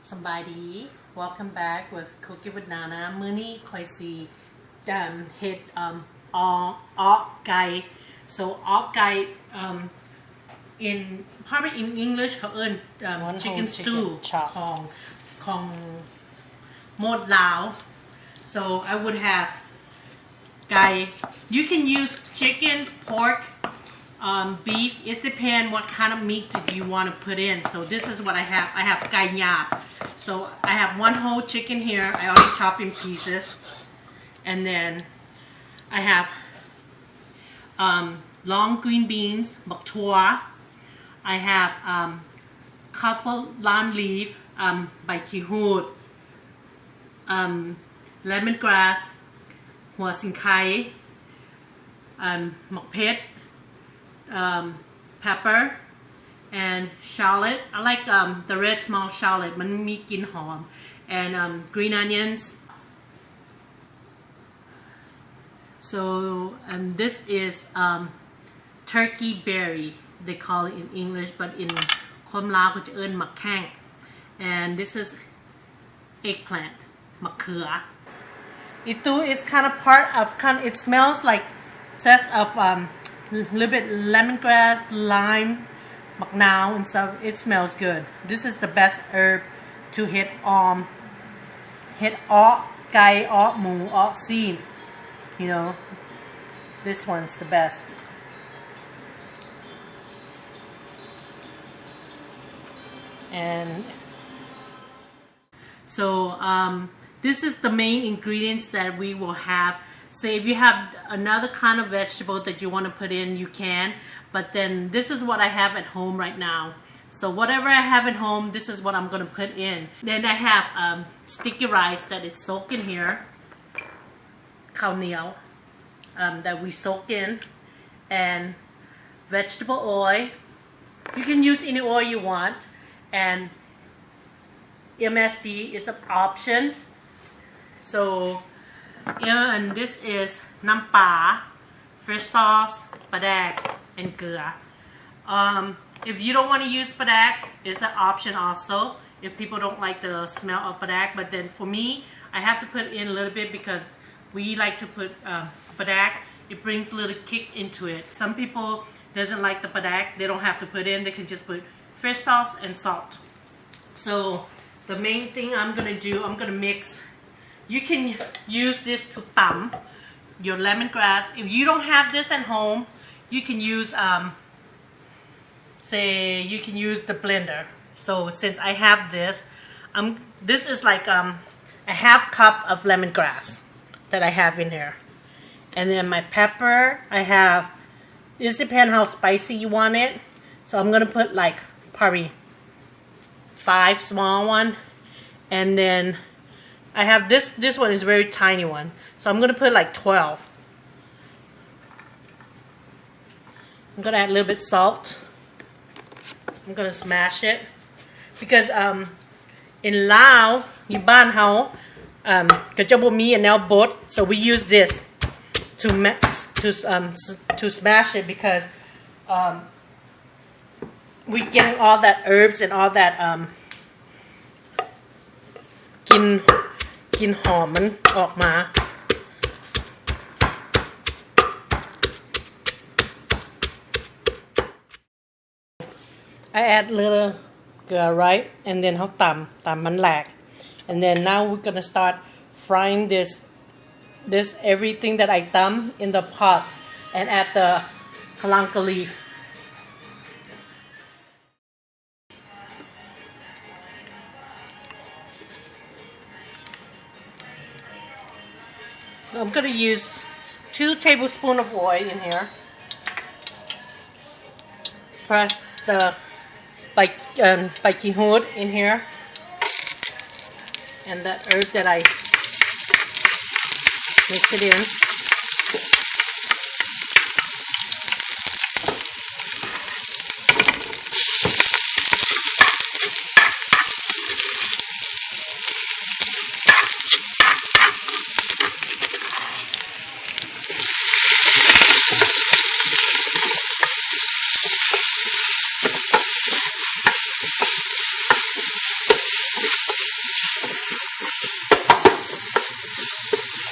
Somebody, welcome back with Cooking with Nana. มื้อนี้ค่อยสิเฮ็ดAw Gai. So Aw Gai in probably in English เขาเอิ้นchicken stew ของหมดลาว So I would have Gai. You can use chicken, pork, beef. It depends what kind of meat do you want to put in. So this is what I have. I have Gai Nhap. So I have one whole chicken here. I already chopped in pieces. And then I have long green beans, bok tua. I have couple lime leaf, by kihut, lemongrass, หัวสิงไค หมกเพชร pepper and shallot. I like the red small shallot มันมีกลิ่นหอม and green onions. So this is turkey berry, they call it in English, but in คนลาวก็จะเอิ้นหมักแข้ง and this is eggplant มะเขือ It too is kind of part of it smells like zest of little bit lemongrass, lime, macnao and stuff. It smells good. This is the best herb to hit Aw Gai, Aw Mu, Aw Seed. You know, this one's the best. And so this is the main ingredients that we will have. Say if you have another kind of vegetable that you want to put in, you can. But then this is what I have at home right now. So whatever I have at home, this is what I'm going to put in. Then I have sticky rice that is soaked in here. Khao niao that we soak in. And vegetable oil. You can use any oil you want. And MSG is an option. So and this is nam pa, fish sauce, padak, and เกลือ if you don't want to use padak, it's an option also if people don't like the smell of padak. But then for me, I have to put in a little bit because we like to put padak. It brings a little kick into it. Some people doesn't like the padak. They don't have to put in. They can just put fish sauce and salt. So the main thing I'm gonna do, I'm gonna mix. You can use this to tam your lemongrass. If you don't have this at home, you can use you can use the blender. So since I have this, this is like a half cup of lemongrass that I have in here. And then my pepper, I have, this depends how spicy you want it. So I'm gonna put like probably 5 small one. And then I have this one is a very tiny one. So I'm gonna put like 12. I'm gonna add a little bit salt. I'm gonna smash it. Because in Lao, อยู่บ้านเฮาก็จะบ่มีอันแนวบด so we use this to smash it because we getting all that herbs and all that กลิ่นหอมมันออกมา I add little เกลือ right and then เขาตำมันแหลก and then now we're gonna start frying this everything that I thumb in the pot and add the kalanka leaf. I'm going to use 2 tablespoons of oil in here. Press the baking hood in here. And the herb that I mix it in.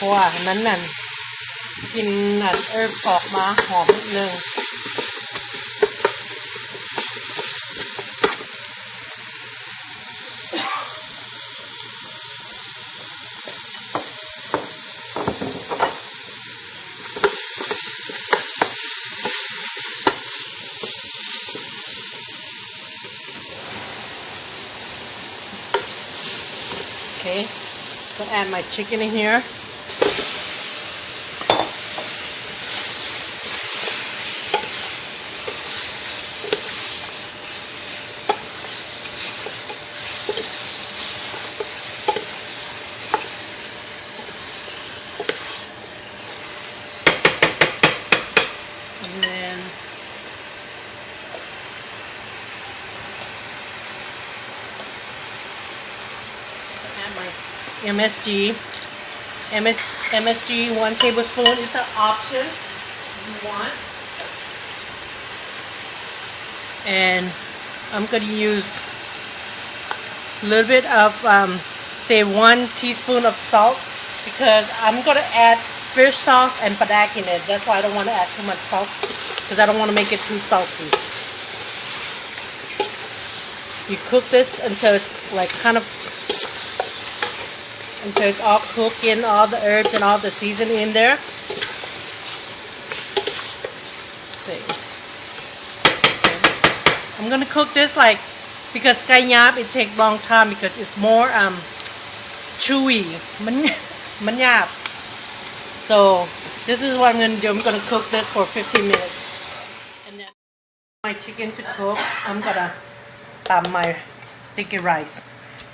เพราะว่านั้นนั่นกินนั่นเอิร์บออกมาหอมนิดนึงOkay, so add my chicken in here. And then MSG 1 tablespoon is an option if you want, and I'm going to use a little bit of say 1 teaspoon of salt because I'm going to add fish sauce and padak in it. That's why I don't want to add too much salt because I don't want to make it too salty. You cook this until it's like kind of until it's all cooked in, all the herbs and all the seasoning in there. I'm gonna cook this like because gai nhap it takes long time because it's more chewy. มันหยาบ So this is what I'm gonna do. I'm gonna cook this for 15 minutes, and then my chicken to cook. I'm gonna my sticky rice.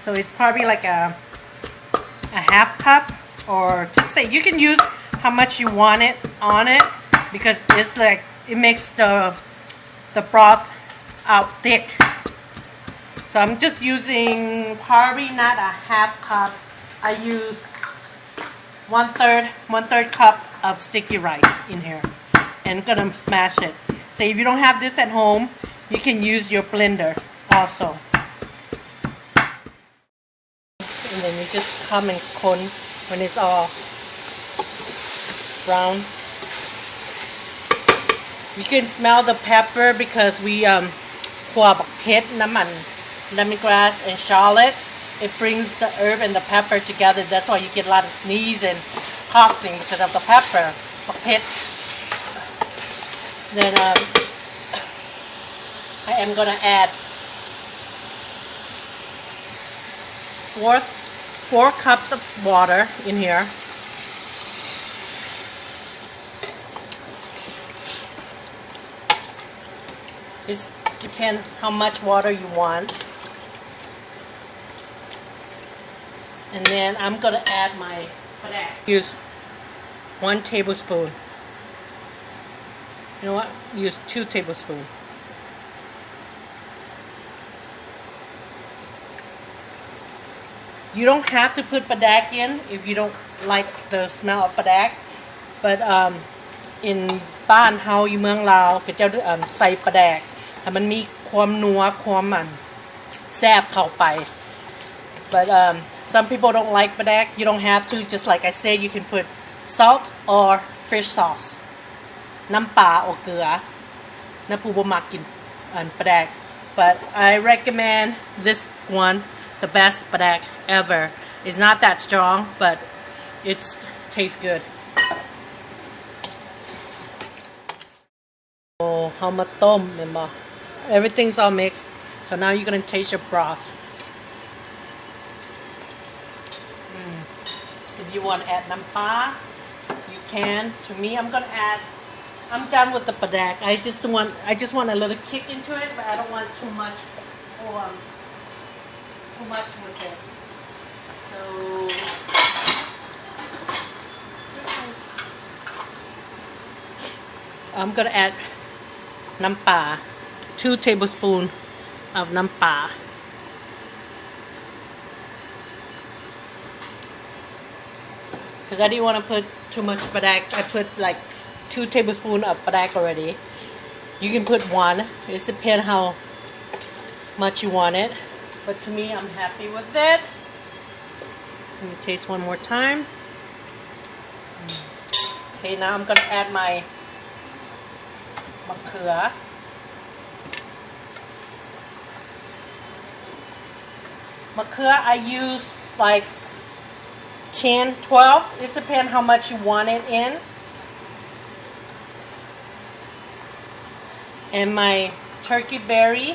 So it's probably like a half cup, or just say you can use how much you want it on it because it's like it makes the broth out thick. So I'm just using probably not a half cup. I use one third cup of sticky rice in here and gonna smash it. So if you don't have this at home, you can use your blender also. And then you just come and con when it's all brown. You can smell the pepper because we pour pet naman, lemongrass and shallot. It brings the herb and the pepper together. That's why you get a lot of sneeze and coughing because of the pepper. Pet. Then I am gonna add 4 cups of water in here. It depends how much water you want. And then I'm gonna add my padak. Use 1 tablespoon. You know what? Use 2 tablespoons. You don't have to put padak in if you don't like the smell of padak, but in บ้านเฮาอยู่เมืองลาวก็จะใส่ปลาแดกให้มันมีความนัวความแซ่บเข้าไป but some people don't like ปลาแดก you don't have to, just like I said, you can put salt or fish sauce น้ำปลาorเกลือน้ำปูบ่มักกินปลาแดก but I recommend this one, the best ปลาแดกever. It's not that strong, but it tastes good. โอ้เฮามาต้มแม่นบ่ Everything's all mixed. So now you're going to taste your broth. If you want to add น้ำปลา you can. To me, I'm done with the padak. I just want a little kick into it, but I don't want too much with it. So I'm gonna add น้ำปลา 2 tablespoons of น้ำปลา because I didn't want to put too much padak. I put like 2 tablespoons of padak already. You can put 1. It depends how much you want it. But to me, I'm happy with it. Let me taste one more time. Okay, now I'm gonna add my มะเขือ มะเขือ I use like 10, 12. It depends how much you want it in. And my turkey berry.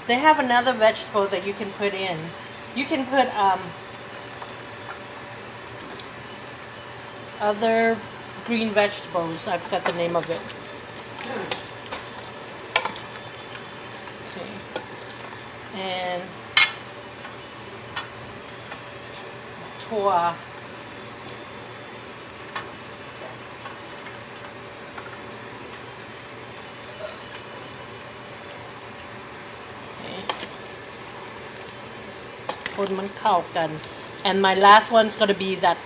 They have another vegetable that you can put in. You can put other green vegetables. I forgot the name of it. Okay. And toa. And my last one's gonna be that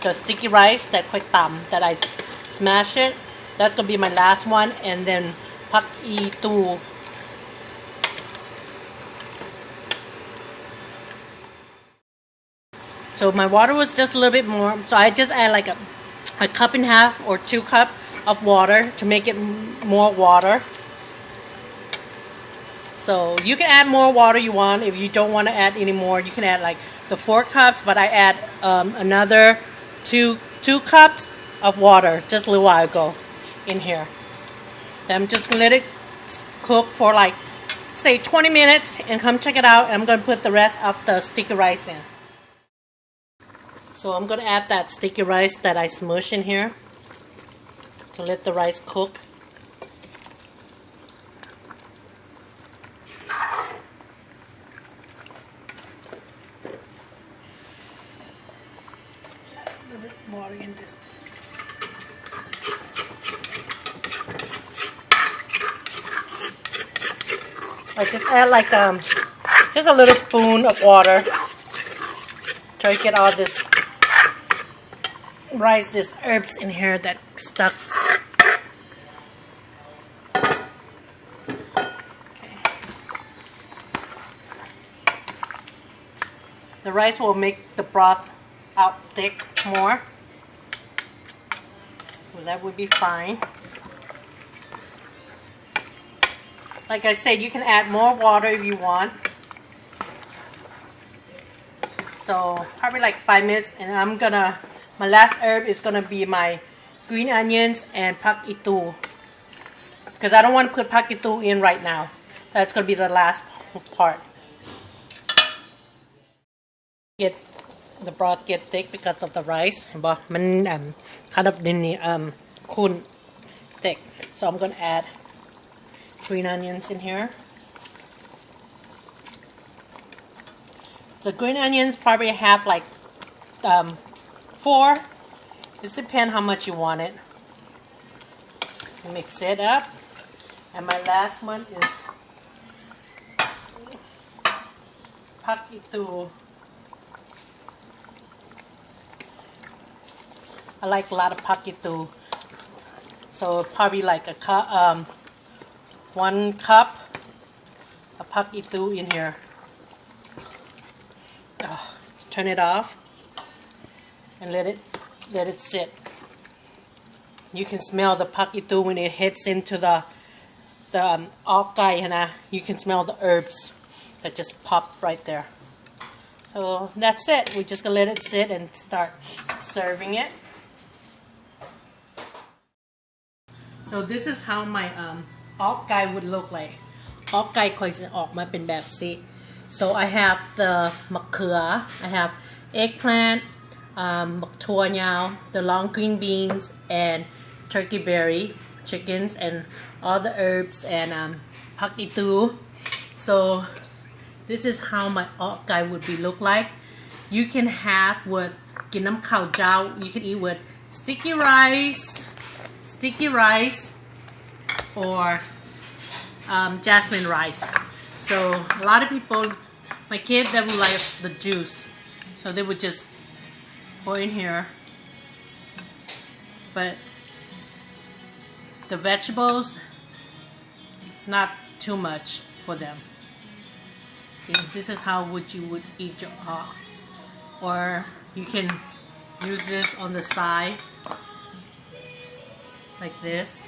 the sticky rice that quick that I smash it. That's gonna be my last one, and then pak i tu. So my water was just a little bit more, so I just add like a cup and a half or 2 cups of water to make it more water. So you can add more water you want. If you don't want to add any more, you can add like the 4 cups, but I add another 2 cups of water just a little while ago in here. Then I'm just gonna let it cook for like say 20 minutes and come check it out. And I'm gonna put the rest of the sticky rice in. So I'm gonna add that sticky rice that I smush in here to let the rice cook. Water in this. I just add like just a little spoon of water. Try to get all this rice, this herbs in here that stuck. Okay. The rice will make the broth out thick more. So that would be fine. Like I said, you can add more water if you want. So probably like 5 minutes, and my last herb is gonna be my green onions and pak itu, because I don't want to put pak itu in right now. That's gonna be the last part. The broth get thick because of the rice, but kind of thick. So I'm gonna add green onions in here. The green onions probably have like 4. It depends how much you want it. Mix it up. And my last one is pak itu. I like a lot of pak itu. So probably like a cup, 1 cup of pak itu in here. Turn it off and let it sit. You can smell the pak itu when it hits into the Aw Gai, you can smell the herbs that just pop right there. So that's it. We're just gonna let it sit and start serving it. So this is how my Aw Gai would look like. Aw Gai ค่อยจะออกมาเป็นแบบนี้ So I have the มะเขือ I have eggplant, บักถั่วยาว the long green beans, and turkey berry, chickens, and all the herbs, and pak itu. So this is how my Aw Gai would be look like. You can have with กินน้ำข้าวเจ้า you can eat with sticky rice or jasmine rice. So a lot of people, my kids, they would like the juice, so they would just pour in here. But the vegetables, not too much for them. See, this is how you would eat your aw. Or you can use this on the side like this.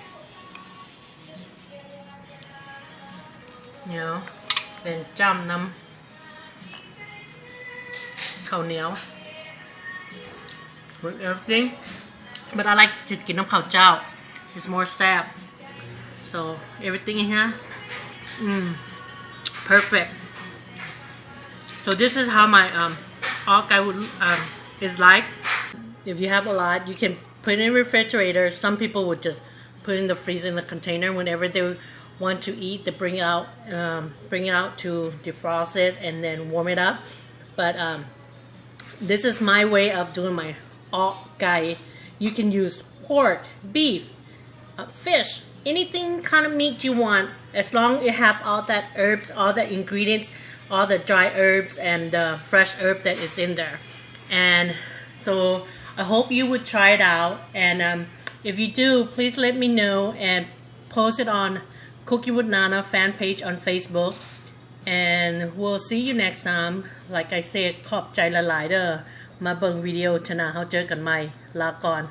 You know, then จ้ำน้ำข้าวเหนียว with everything. But I like to กินน้ำข้าวเจ้า. It's more stab. So everything in here, perfect. So this is how my Aw Gai would is like. If you have a lot, you can put it in the refrigerator. Some people would just put it in the freezer in the container. Whenever they want to eat, they bring it out to defrost it and then warm it up. But this is my way of doing my Aw Gai. You can use pork, beef, fish, anything kind of meat you want, as long as it have all that herbs, all the ingredients, all the dry herbs and the fresh herb that is in there. And so I hope you would try it out. And if you do, please let me know and post it on Cooking with Nana fan page on Facebook. And we'll see you next time. Like I said, ขอบใจหลายๆเด้อมาเบิ่งวิดีโอชนะเฮาเจอกันใหม่ลาก่อน